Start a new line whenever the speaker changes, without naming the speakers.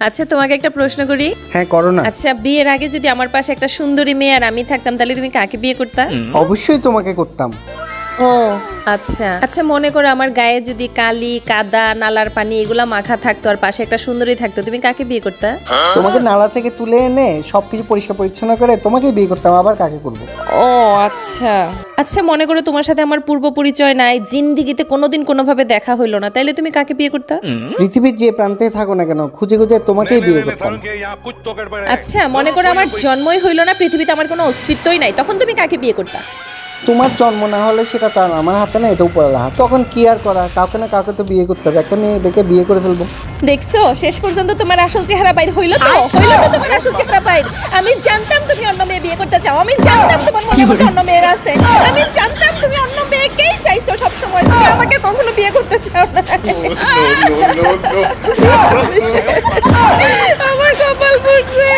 আচ্ছা তোমাকে একটা প্রশ্ন করি।
হ্যাঁ করো না।
আচ্ছা বিয়ের আগে যদি আমার পাশে একটা সুন্দরী মেয়ে আর আমি থাকতাম তাহলে তুমি কাকে বিয়ে করতা?
অবশ্যই তোমাকে করতাম।
ও আচ্ছা আচ্ছা, মনে করো আমার গায়ে যদি কালি কাদা নালার পানি এগুলা মাখা থাকতো আর পাশে একটা সুন্দরী থাকতো, তুমি কাকে বিয়ে করতা?
তোমাকে নালা থেকে তুলে এনে সবকিছু পরিষ্কার পরিচ্ছন্ন করে তোমাকেই বিয়ে করতাম, আবার কাকে করব?
ও আচ্ছা আচ্ছা, মনে করো তোমার সাথে আমার পূর্ব পরিচয় নাই, জিন্দিগিতে কোনোদিন কোনোভাবে দেখা হইলো না, তাইলে তুমি কাকে বিয়ে করতা?
পৃথিবীর যে প্রান্তে থাকো না কেন খুঁজে খুঁজে তোমাকেই বিয়ে করতাম।
আচ্ছা মনে করো আমার জন্মই হইলো না, পৃথিবীতে আমার কোনো অস্তিত্বই নাই, তখন তুমি কাকে বিয়ে করতা?
তোমার জন্ম না হলে সেটা তো আর আমার হাতে না, এটা উপরের হাত। তখন কি আর করা, কাউকে না কাউকে তো বিয়ে করতে হবে, একটা মেয়ে দেখে বিয়ে করে ফেলবো।
দেখছো শেষ পর্যন্ত তোমার আসল চেহারা বাইর হইলো তো তোমার আসল চেহারা বাইর। আমি জানতাম তুমি অন্য মেয়ে বিয়ে করতে চাও, আমি জানতাম তোমার মনে মধ্যে অন্য মেয়েরা আছে, আমি জানতাম তুমি অন্য মেয়েকেই চাইছো সব সময়, তুমি আমাকে কখনো বিয়ে করতে চাও না। আমার কপাল পুড়ছে।